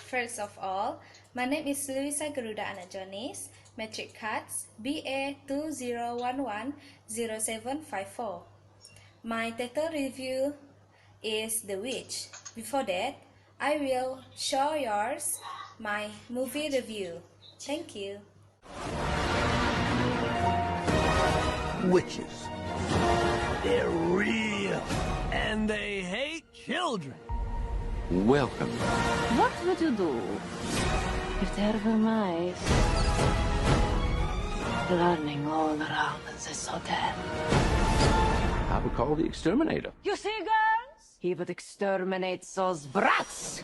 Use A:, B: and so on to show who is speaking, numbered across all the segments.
A: First of all, my name is Loiusa Garuda Anak Joanis, Metric Cards BA 20110754. My title review is The Witch. Before that, I will show yours my movie review. Thank you.
B: Witches. They're real, and they hate children.
C: Welcome.
D: What would you do if there were mice running all around the hotel?
C: I would call the exterminator.
D: You see, girls? He would exterminate those brats.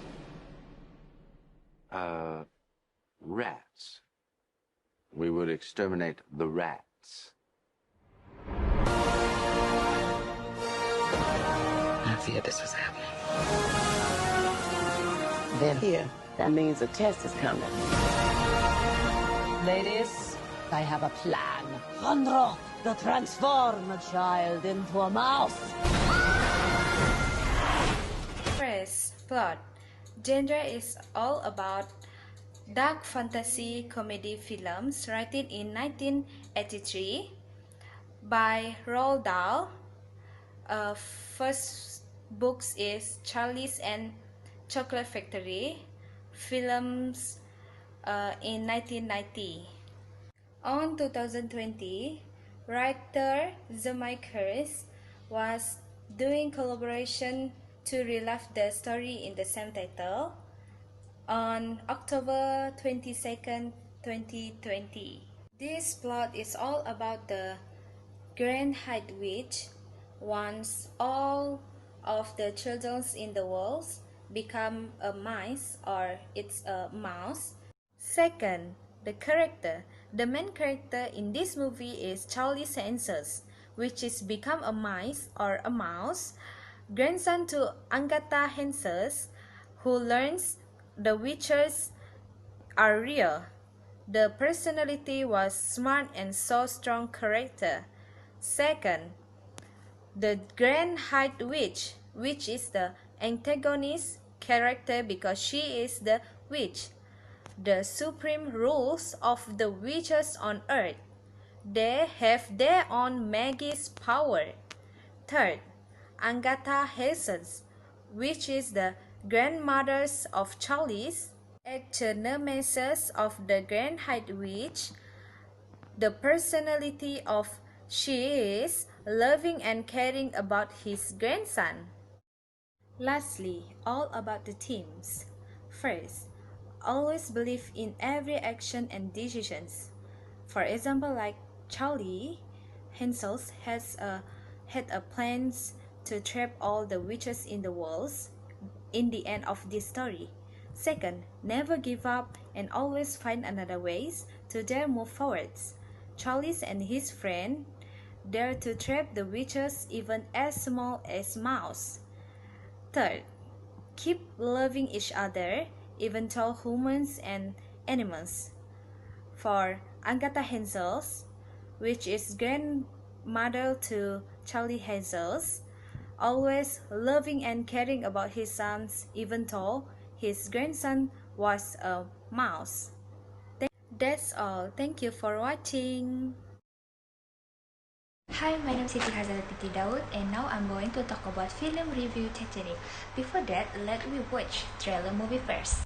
C: Rats. We would exterminate the rats.
D: I feared this was happening. Then here, that means a test is coming. Ladies, I have a plan. Andro, to transform a child into a mouse.
A: First, plot. Genre is all about dark fantasy comedy films written in 1983 by Roald Dahl. First books is Charlie's and Chocolate Factory, films in 1990. On 2020, writer Zemeckis was doing collaboration to relive the story in the same title on October 22nd, 2020. This plot is all about the Grand High Witch. Once all of the children in the world become a mice or it's a mouse. Second, the character. The main character in this movie is Charlie Henses, which is become a mice or a mouse, grandson to Agatha Henses, who learns the witches are real. The personality was smart and so strong character. Second, the Grand High Witch, which is the antagonist character because she is the witch, the supreme rules of the witches on earth. They have their own magic power. Third, Agatha Henses, which is the grandmother of Charlie's, nemesis of the Grand High Witch. The personality of she is loving and caring about his grandson. Lastly, all about the themes. First, always believe in every action and decisions. For example, like Charlie Henses had a plans to trap all the witches in the world in the end of this story. Second, never give up and always find another ways to dare move forwards. Charlie and his friend dare to trap the witches even as small as mouse. Third, keep loving each other, even though humans and animals. For Agatha Henses, which is grandmother to Charlie Henses, always loving and caring about his sons, even though his grandson was a mouse. That's all. Thank you for watching.
E: Hi, my name is Siti Hazalati Daud, and now I'm going to talk about film review technique. Before that, let me watch trailer movie first.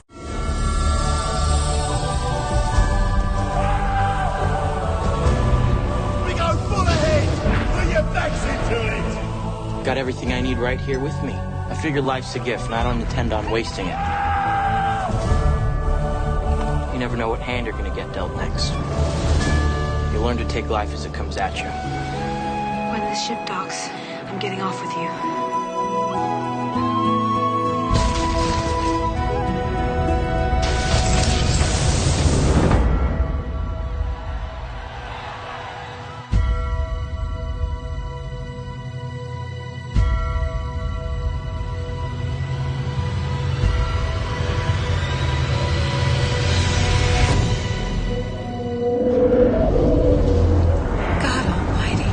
B: We go full ahead! Put your backs into it!
F: Got everything I need right here with me. I figured life's a gift, and I don't intend on wasting it. You never know what hand you're gonna get dealt next. You learn to take life as it comes at you.
G: When this ship docks, I'm getting off with you. God almighty.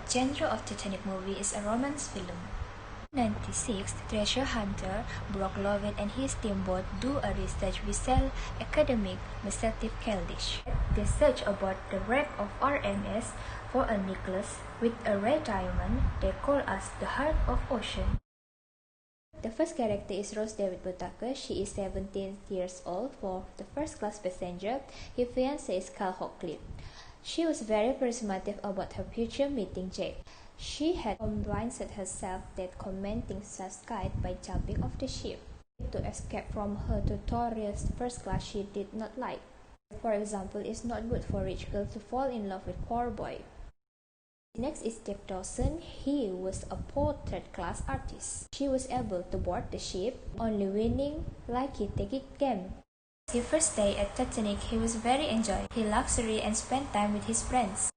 E: genre of Titanic movie is a romance film. In 1996, treasure hunter Brock Lovett and his team both do a research vessel academic Mercedes Caldish. They search about the wreck of RMS for a necklace with a red diamond they call as the heart of ocean. The first character is Rose David Butaka. She is 17 years old. For the first class passenger, her fiancé is Carl Hockley. She was very persuasive about her future meeting Jack. She had convinced herself that commenting such kite by jumping off the ship to escape from her tutorial's first class she did not like. For example, it's not good for rich girls to fall in love with poor boy. Next is Jack Dawson. He was a poor third-class artist. She was able to board the ship, only winning lucky ticket game. His first day at Titanic, he was very enjoying his luxury and spent time with his friends.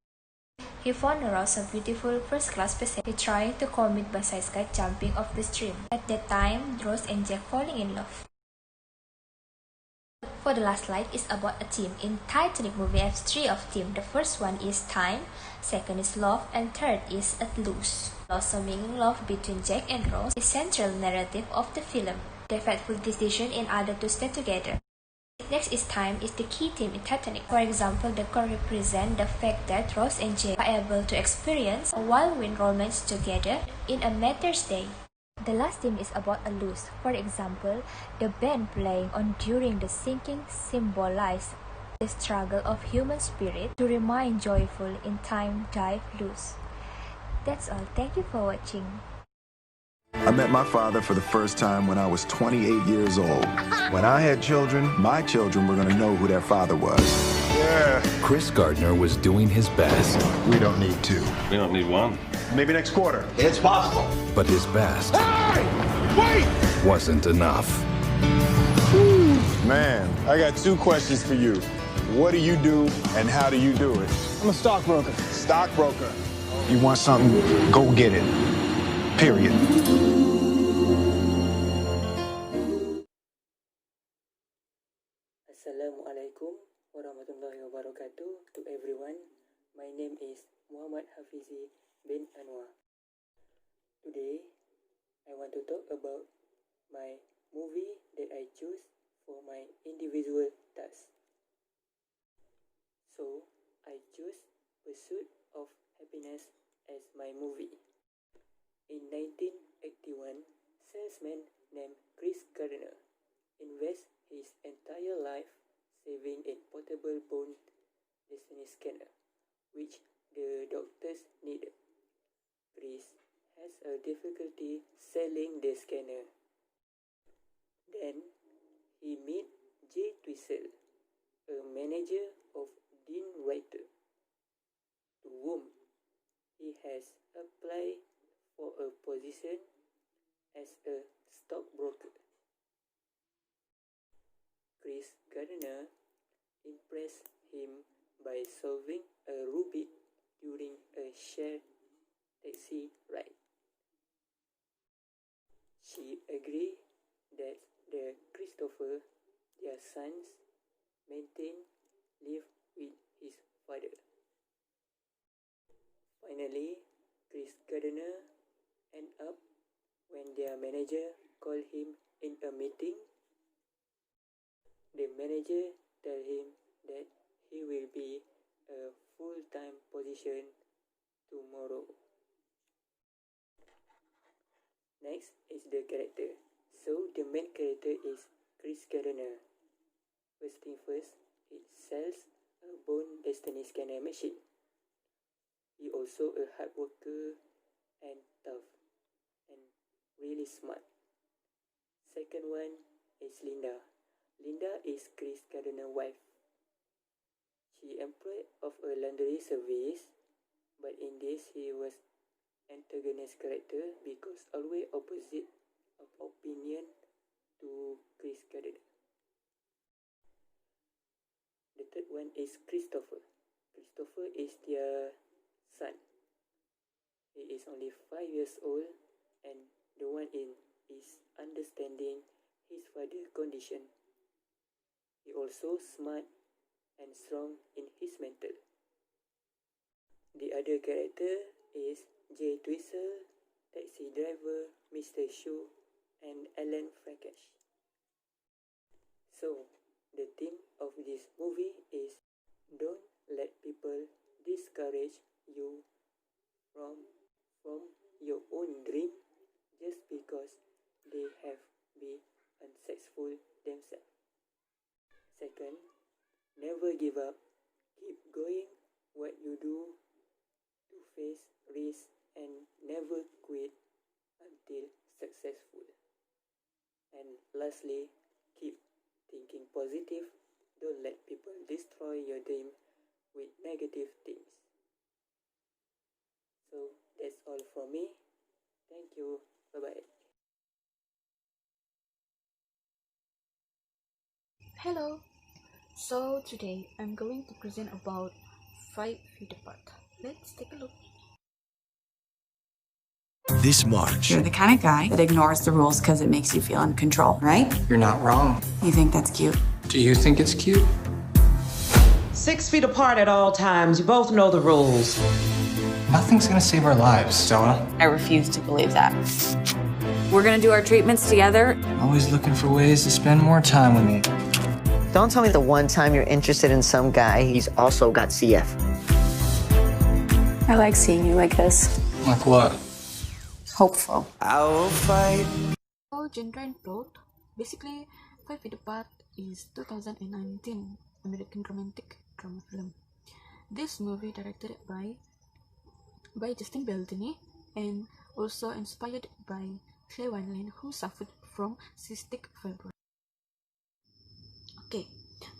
E: He found Rose a beautiful first-class passenger. He tried to commit suicide by jumping off the stream. At that time, Rose and Jack falling in love. For the last slide is about a theme. In Titanic movie, I have three of theme. The first one is time, second is love, and third is at loose. Blossoming love between Jack and Rose is central narrative of the film. Their fateful decision in order to stay together. Next is time is the key theme in Titanic. For example, the chord represents the fact that Rose and Jack are able to experience a whirlwind romance together in a Mother's Day. The last theme is about a loose. For example, the band playing on during the sinking symbolizes the struggle of human spirit to remain joyful in time dive loose. That's all. Thank you for watching.
H: I met my father for the first time when I was 28 years old. When I had children, my children were going to know who their father was.
B: Yeah.
I: Chris Gardner was doing his best.
H: We don't need two.
B: We don't need one.
H: Maybe next quarter.
B: It's possible.
I: But his best
B: Hey! Wait!
I: wasn't enough.
H: Man, I got two questions for you. What do you do and how do you do it?
J: I'm a stockbroker.
H: Stockbroker. You want something, go get it. Period.
K: Assalamualaikum warahmatullahi wabarakatuh to everyone. My name is Muhammad Hafizi bin Anwar. Today, I want to talk about my movie that I choose for my individual task. So, I choose Pursuit of Happiness as my movie. In 1981, salesman named Chris Gardner invests his entire life saving a portable bone destiny scanner, which the doctors needed. Chris has a difficulty selling the scanner. Then, he meets Jay Twistle, a manager of Dean White, to whom he has applied for a position as a stockbroker. Chris Gardner impressed him by solving a Rubik during a shared taxi ride. She agreed that the Christopher, their sons, maintain live with his father. Finally, Chris Gardner end up when their manager called him in a meeting. The manager tell him that he will be a full-time position tomorrow. Next is the character. So the main character is Chris Gardner. First thing first, he sells a bone destiny scanner machine. He also a hard worker and tough and really smart. Second one is Linda. Linda is Chris Gardner's wife. She employed of a laundry service, but in this he was antagonist character because always opposite of opinion to Chris Gardner. The third one is Christopher. Christopher is their son. He is only 5 years old and the one in is understanding his father's condition. He also smart and strong in his mental. The other character is Jay Twistle, Taxi Driver, Mr. Shu, and Alan Frankish. So, the theme of this movie is don't let people discourage you from your own dream just because they have been unsuccessful themselves. Second, never give up. Keep going what you do to face risk and never quit until successful. And lastly, keep thinking positive. Don't let people destroy your dream with negative things. So that's all from me. Thank you. Bye-bye.
J: Hello. So today I'm going to present about 5 feet apart. Let's take a look.
L: This March,
M: You're the kind of guy that ignores the rules because it makes you feel in control, right?
N: You're not wrong.
M: You think that's cute?
N: Do you think it's cute?
O: 6 feet apart at all times. You both know the rules.
N: Nothing's gonna save our lives, Stella.
M: I refuse to believe that. We're gonna do our treatments together.
N: Always looking for ways to spend more time with me.
P: Don't tell me the one time you're interested in some guy, he's also got CF.
M: I like seeing you like this.
N: Like what?
M: Hopeful.
L: I will fight.
J: So genre and plot. Basically, 5 Feet Apart is 2019 American romantic drama film. This movie directed by Justin Beltini and also inspired by Clay Wineland, who suffered from cystic fibrosis. Okay,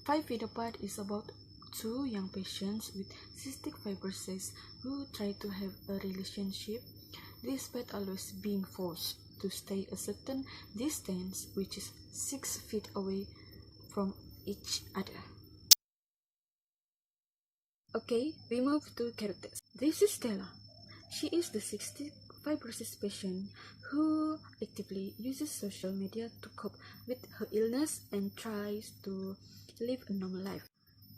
J: 5 Feet Apart is about 2 young patients with cystic fibrosis who try to have a relationship despite always being forced to stay a certain distance, which is 6 feet away from each other. Okay, we move to characters. This is Stella. She is the cystic fibrosis patient who actively uses social media to cope with her illness and tries to live a normal life.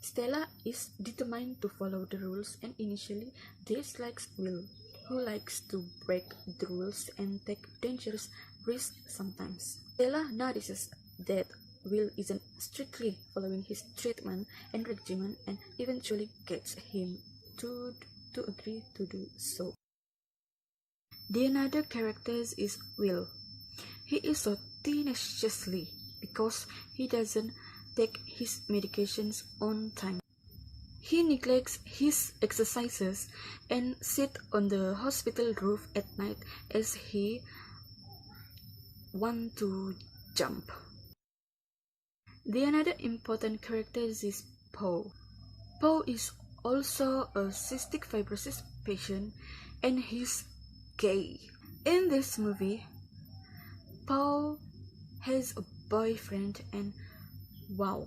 J: Stella is determined to follow the rules and initially dislikes Will, who likes to break the rules and take dangerous risks sometimes. Stella notices that Will isn't strictly following his treatment and regimen and eventually gets him to agree to do so. The another character is Will. He is so tenaciously because he doesn't take his medications on time. He neglects his exercises and sits on the hospital roof at night as he wants to jump. The another important character is Poe. Poe is also a cystic fibrosis patient and he's gay. In this movie, Poe has a boyfriend and wow,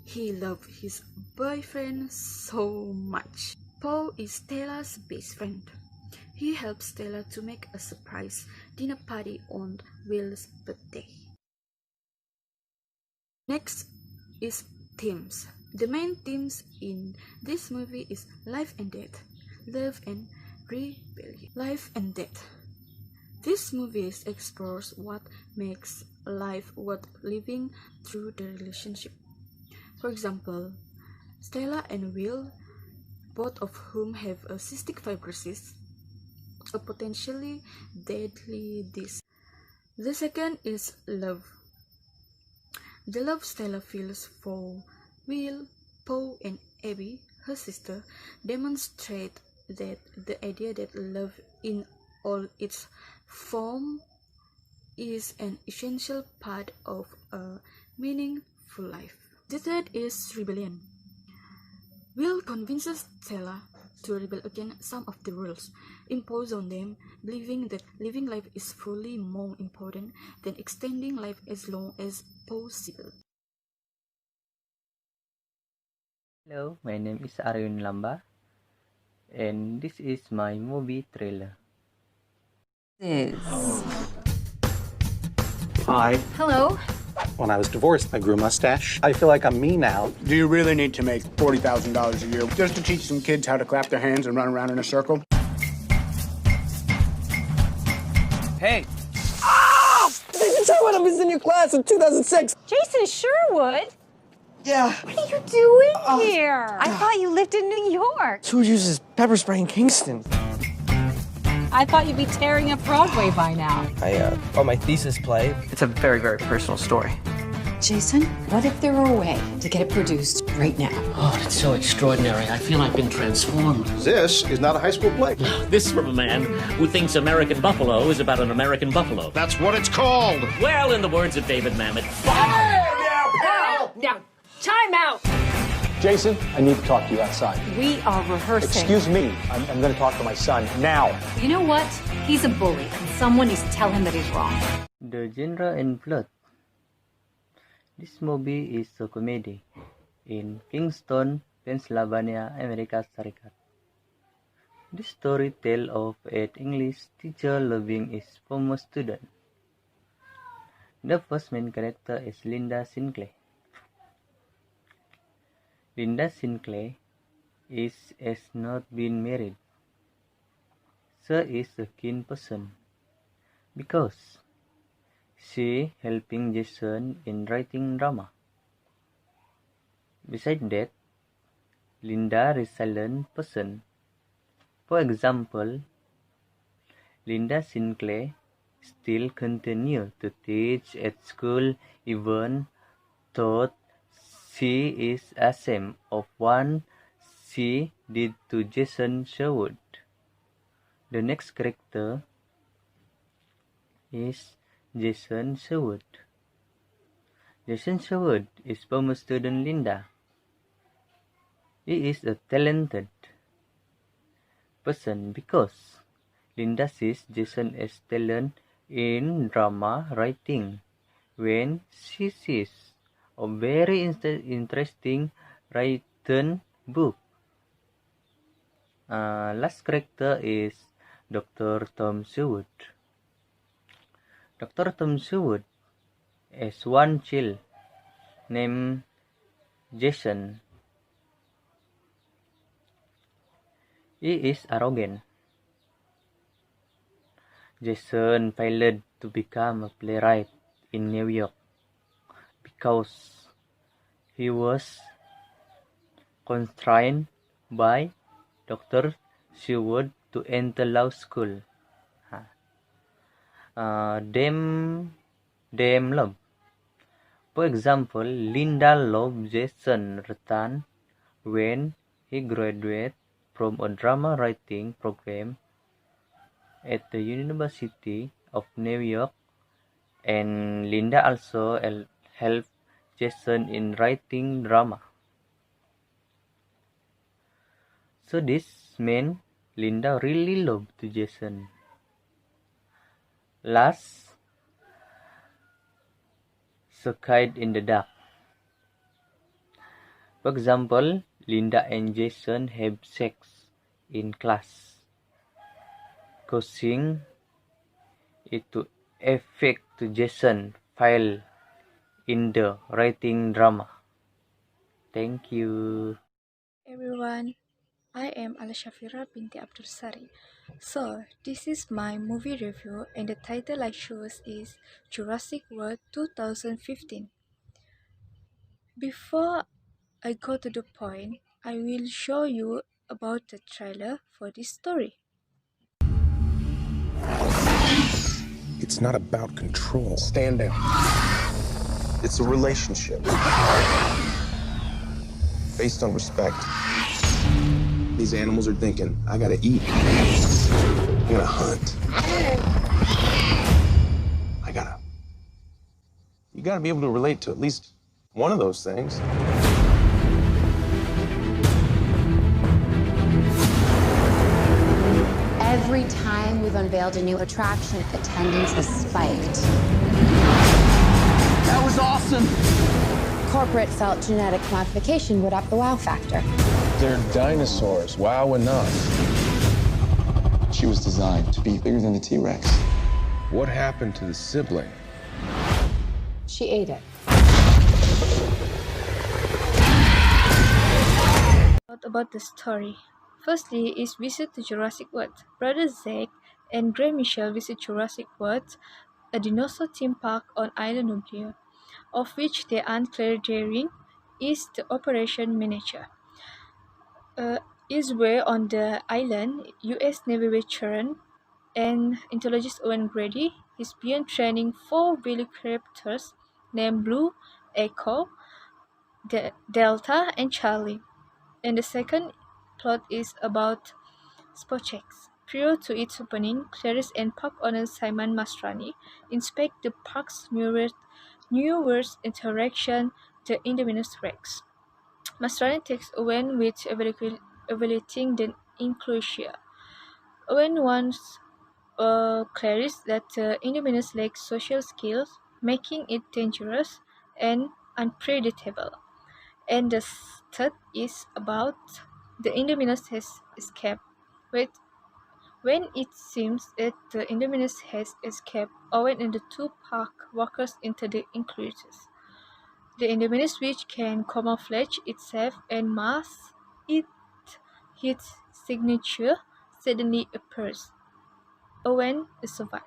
J: he loves his boyfriend so much. Poe is Stella's best friend. He helps Stella to make a surprise dinner party on Will's birthday. Next is themes. The main themes in this movie is life and death, love and rebellion. Life and death. This movie explores what makes life worth living through the relationship. For example, Stella and Will, both of whom have a cystic fibrosis, a potentially deadly disease. The second is love. The love Stella feels for Will, Poe, and Abby, her sister, demonstrate that the idea that love in all its form is an essential part of a meaningful life. The third is rebellion. Will convinces Stella to rebel against some of the rules imposed on them, believing that living life is fully more important than extending life as long as possible.
Q: Hello, my name is Arjun Lamba, and this is my movie trailer.
R: Hi.
E: Hello.
R: When I was divorced, I grew a mustache. I feel like I'm me now.
S: Do you really need to make $40,000 a year just to teach some kids how to clap their hands and run around in a circle?
N: Hey.
S: Did you tell when I was in your class in 2006?
T: Jason Sherwood?
S: Yeah.
T: What are you doing here? I thought you lived in New York.
S: Who uses pepper spray in Kingston?
T: I thought you'd be tearing up Broadway by now.
S: I wrote my thesis play. It's a very, very personal story.
U: Jason, what if there were a way to get it produced right now?
V: Oh, it's so extraordinary. I feel I've been transformed.
W: This is not a high school play.
V: This from a man who thinks American Buffalo is about an American buffalo.
W: That's what it's called.
V: Well, in the words of David Mamet,
T: Now, time out.
R: Jason, I need to talk to you outside.
T: We are rehearsing.
R: Excuse me. I'm going to talk to my son now.
T: You know what? He's a bully, and someone needs to tell him that he's wrong.
Q: The genre and plot. This movie is a comedy in Kingston, Pennsylvania, America Serikat. The story tells of an English teacher loving his former student. The first main character is Linda Sinclair. Linda Sinclair has not been married. She is a keen person because she helping Jason in writing drama. Besides that, Linda is a silent person. For example, Linda Sinclair still continue to teach at school even though she is ashamed of what she did to Jason Sherwood. The next character is Jason Sherwood. Jason Sherwood is former student Linda. He is a talented person because Linda sees Jason as talent in drama writing when she sees a very interesting written book. Last character is Dr. Tom Sherwood. Dr. Tom Sherwood has one child named Jason. He is arrogant. Jason failed to become a playwright in New York because he was constrained by Dr. Sherwood to enter law school. Them love. For example, Linda loved Jason Rattan when he graduated from a drama writing program at the University of New York, and Linda also helped Jason in writing drama. So this meant Linda really loved Jason. Last, Scared in the Dark. For example, Linda and Jason have sex in class, causing it to affect to Jason fail in the writing drama. Thank you.
X: Everyone, I am Alashafira binti Abdul Sari. So, this is my movie review, and the title I chose is Jurassic World 2015. Before I go to the point, I will show you about the trailer for this story.
Y: It's not about control. Stand down. It's a relationship based on respect. These animals are thinking, I gotta eat. I gotta hunt. You gotta be able to relate to at least one of those things.
U: Every time we've unveiled a new attraction, attendance has spiked.
B: That was awesome.
U: Corporate felt genetic modification would up the wow factor.
Y: They're dinosaurs. Wow enough.
Z: She was designed to be bigger than the T-Rex.
Y: What happened to the sibling?
U: She ate it.
X: About the story. Firstly is visit to Jurassic World. Brother Zack and Gray Michelle visit Jurassic World, a dinosaur theme park on Island Nubia, of which their aunt Claire Daring is the operation manager. Elsewhere on the island, U.S. Navy veteran and entomologist Owen Grady is beyond training 4 velociraptors named Blue, Echo, Delta, and Charlie. And the second plot is about Spochex. Prior to its opening, Clarice and park owner Simon Mastrani inspect the park's newest interaction, the Indominus Rex. Mastrani takes Owen with evaluating the enclosure. Owen warns Clarice that the Indominus lacks social skills, making it dangerous and unpredictable. And the third is about the Indominus has escaped. When it seems that the Indominus has escaped, Owen and the two park workers enter the enclosures. The Indominus, which can camouflage itself and mask its signature, suddenly appears. Owen survives.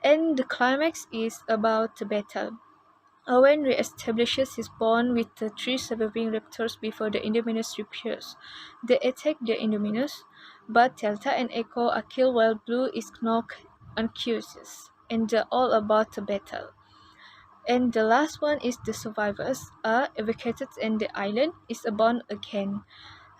X: And the climax is about the battle. Owen re-establishes his bond with the 3 surviving raptors before the Indominus reappears. They attack the Indominus, but Delta and Echo are killed while Blue is knocked unconscious, and they're all about the battle. And the last one is the survivors are evacuated and the island is born again.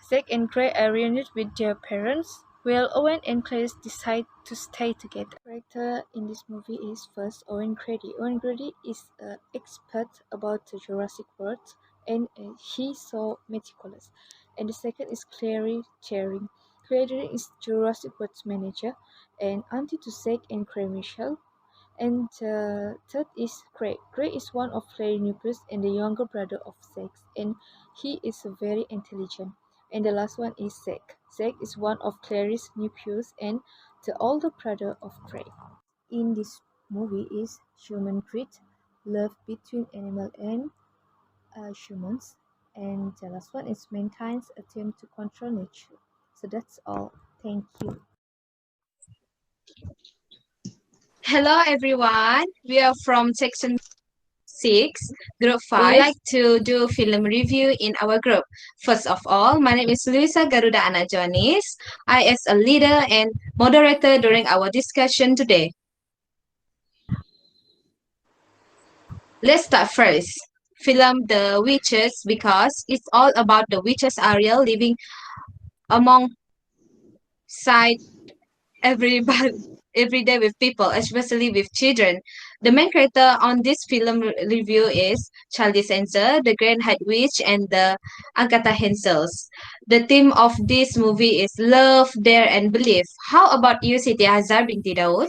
X: Zack and Gray are reunited with their parents, while Owen and Clarice decide to stay together. The character in this movie is first Owen Grady. Owen Grady is an expert about the Jurassic World and he's so meticulous. And the second is Clary Charing. Clary Charing is Jurassic World's manager and auntie to Zack and Gray Michelle. And third is Gray. Gray is one of Clary's nephews and the younger brother of Zack, and he is very intelligent. And the last one is Zack. Zack is one of Clary's nephews and the older brother of Gray. In this movie is human greed, love between animal and humans, and the last one is mankind's attempt to control nature. So that's all. Thank you.
A: Hello everyone, we are from section 6, group 5. We like to do film review in our group. First of all, my name is Loiusa Garuda Anak Joanis. I as a leader and moderator during our discussion today. Let's start first. Film The Witches because it's all about the witches Ariel living alongside everybody every day with people, especially with children. The main character on this film review is Charlie Sansa, the Grand Head Witch, and the Agatha Hansels. The theme of this movie is love, dare, and belief. How about you, Siti Hazar binti Daud?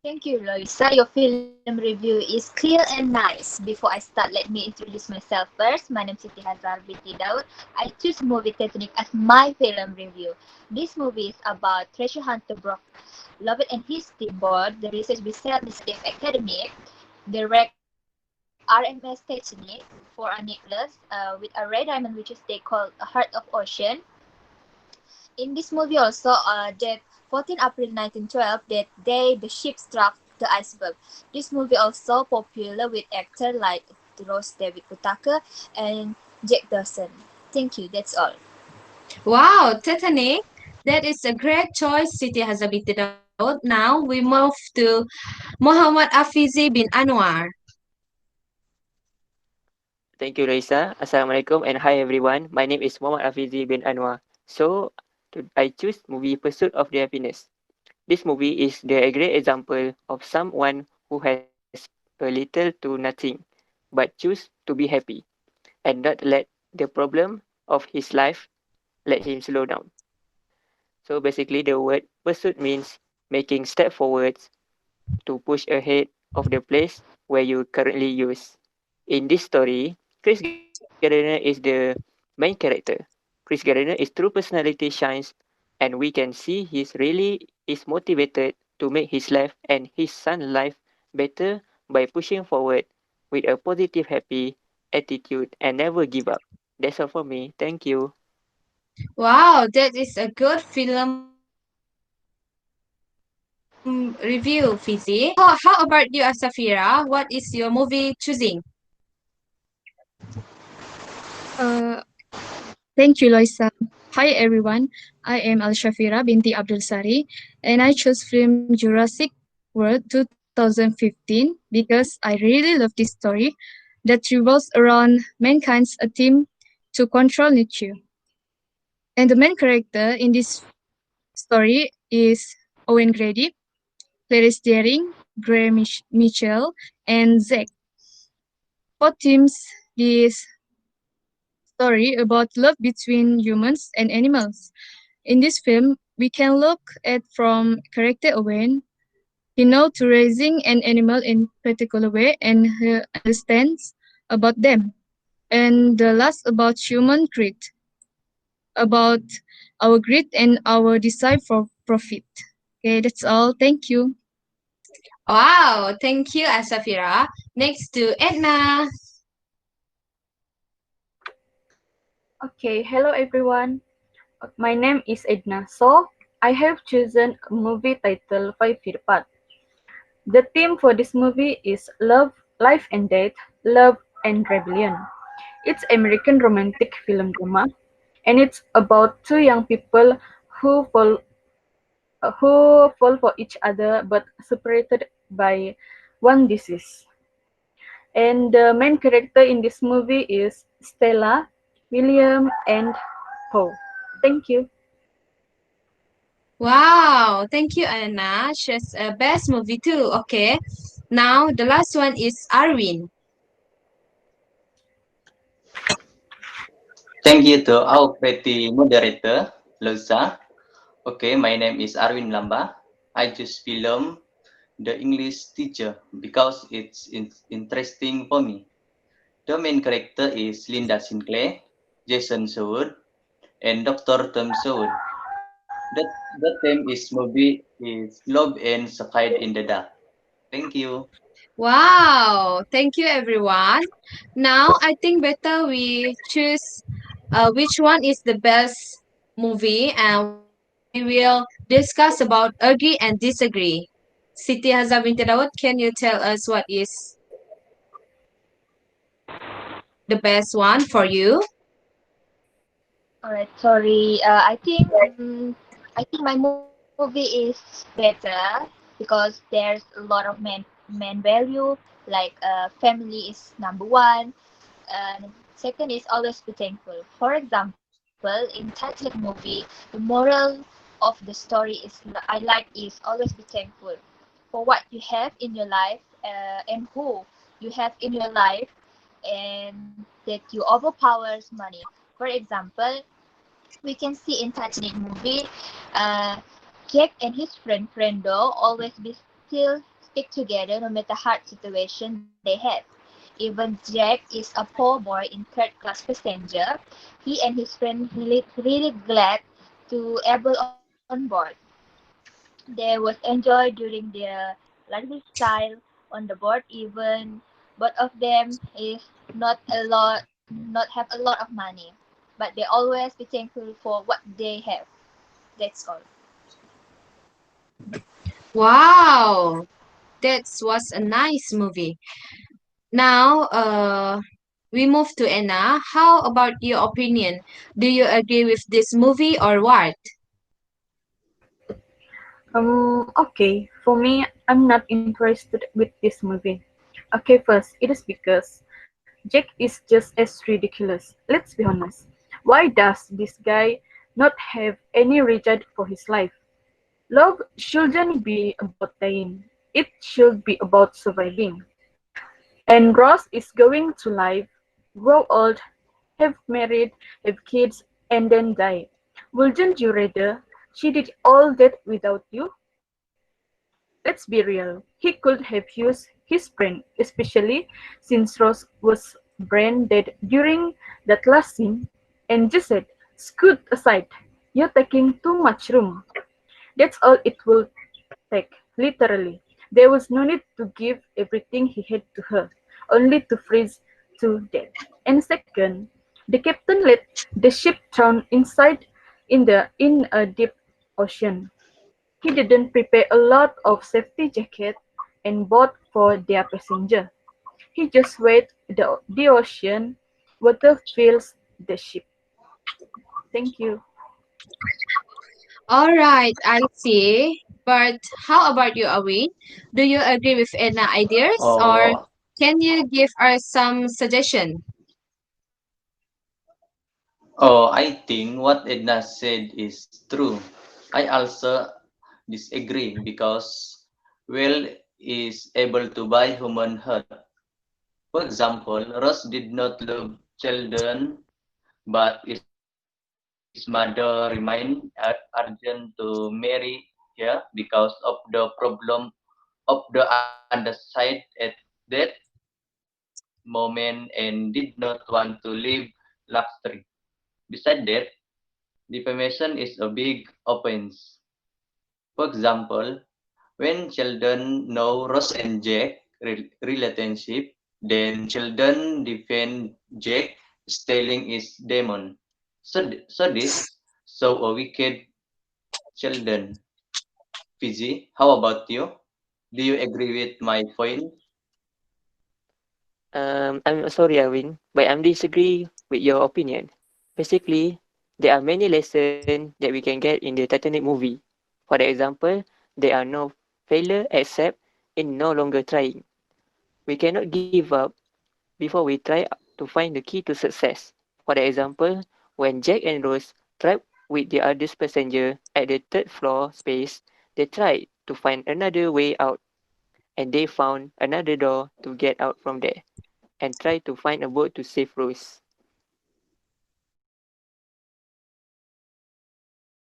E: Thank you, Loisa. Your film review is clear and nice. Before I start, let me introduce myself first. My name is Siti Hazar binti Daud. I choose movie Titanic as my film review. This movie is about treasure hunter Brock Lovett and his team board the research Bissell Initiative Academy. The wreck RMS Titanic for a necklace with a red diamond which is they call a Heart of Ocean. In this movie also, that 14 April 1912, that day the ship struck the iceberg. This movie also popular with actors like Rose David Putaka and Jack Dawson. Thank you, that's all.
A: Wow, Titanic. That is a great choice, Siti Hazar binti Daud. Now we move to Muhammad Afizi bin Anwar.
K: Thank you, Raisa. Assalamualaikum and hi everyone. My name is Muhammad Afizi bin Anwar. So, I choose movie Pursuit of the Happiness. This movie is a great example of someone who has a little to nothing, but choose to be happy and not let the problem of his life let him slow down. So basically, the word pursuit means making step forwards to push ahead of the place where you currently use. In this story, Chris Gardner is the main character. Chris Gardner is true personality shines, and we can see he's really is motivated to make his life and his son's life better by pushing forward with a positive, happy attitude and never give up. That's all for me. Thank you.
A: Wow, that is a good film review. review, Fizi. How about you, Asafira? What is your movie choosing?
X: Uh, Thank you, Loisa. Hi, everyone. I am Al Shafira binti Abdul Sari, and I chose film Jurassic World 2015 because I really love this story that revolves around mankind's attempt to control nature. And the main character in this story is Owen Grady, Clarice Deering, Gray Mitchell, and Zack. Both teams this story about love between humans and animals. In this film, we can look at from character Owen. He knows to raising an animal in particular way and he understands about them. And the last about human greed, about our greed and our desire for profit. Okay, that's all. Thank you.
A: Wow, thank you, Asafira. Next to Edna.
J: Okay, hello everyone. My name is Edna. So, I have chosen a movie titled 5 Feet Apart. The theme for this movie is love, life and death, love and rebellion. It's American romantic film drama, and it's about two young people who fall for each other but separated by one disease. And the main character in this movie is Stella, William, and Poe. Thank you.
A: Wow, thank you, Anna. She's a best movie too. Okay, now the last one is Arwin.
C: Thank you to our pretty moderator, Loiusa. Okay, my name is Arwin Lamba. I choose film The English Teacher because it's interesting for me. The main character is Linda Sinclair, Jason Sherwood, and Dr. Tom Sherwood. The theme is movie is Love and Suicide in the Dark. Thank you.
A: Wow, thank you, everyone. Now I think better we choose which one is the best movie, and we will discuss about agree and disagree. Siti Hazam binti Daud, can you tell us what is the best one for you?
E: Alright, sorry. I think my movie is better because there's a lot of man value. Like family is number one, and second is always be thankful. For example, in Titanic movie, the moral of the story is I like is always be thankful for what you have in your life and who you have in your life, and that you overpowers money. For example, we can see in Titanic movie, uh, Jack and his friend Brendo always be still stick together no matter hard situation they have. Even Jack is a poor boy in third class passenger. He and his friend really glad to able on board. They was enjoy during their lifestyle on the board. Even both of them is not have a lot of money, but they always be thankful for what they have. That's all.
A: Wow, that was a nice movie. Now, we move to Anna. How about your opinion? Do you agree with this movie or what?
J: Okay. For me, I'm not interested with this movie. Okay, first, it is because Jack is just as ridiculous. Let's be honest. Why does this guy not have any regard for his life? Love shouldn't be about dying. It should be about surviving. And Ross is going to live, grow old, have married, have kids, and then die. Wouldn't you rather she did all that without you? Let's be real. He could have used his brain, especially since Ross was brain dead during that last scene, and just said, "Scoot aside, you're taking too much room." That's all it will take, literally. There was no need to give everything he had to her, only to freeze to death. And second, the captain let the ship drown inside in a deep ocean. He didn't prepare a lot of safety jacket and boat for their passenger. He just wait the ocean water fills the ship. Thank you.
A: All right, I see. But how about you, Awi? Do you agree with any ideas or
C: Oh,
A: can you give us some suggestion?
C: oh, I think what Edna said is true. I also disagree because whale is able to buy human hurt. For example, Ross did not love children, but his mother remained urgent to marry her because of the problem of the other side at that moment and did not want to live luxury. Besides that, defamation is a big offense. For example, when children know Ross and Jack relationship, then children defend Jack stealing his demon. So this so a wicked children. Fiji, how about you? Do you agree with my point?
K: I'm sorry, Arvin, but I'm disagree with your opinion. Basically, there are many lessons that we can get in the Titanic movie. For example, there are no failure except in no longer trying. We cannot give up before we try to find the key to success. For example, when Jack and Rose trapped with the other passenger at the third floor space, they tried to find another way out and they found another door to get out from there and tried to find a boat to save Rose.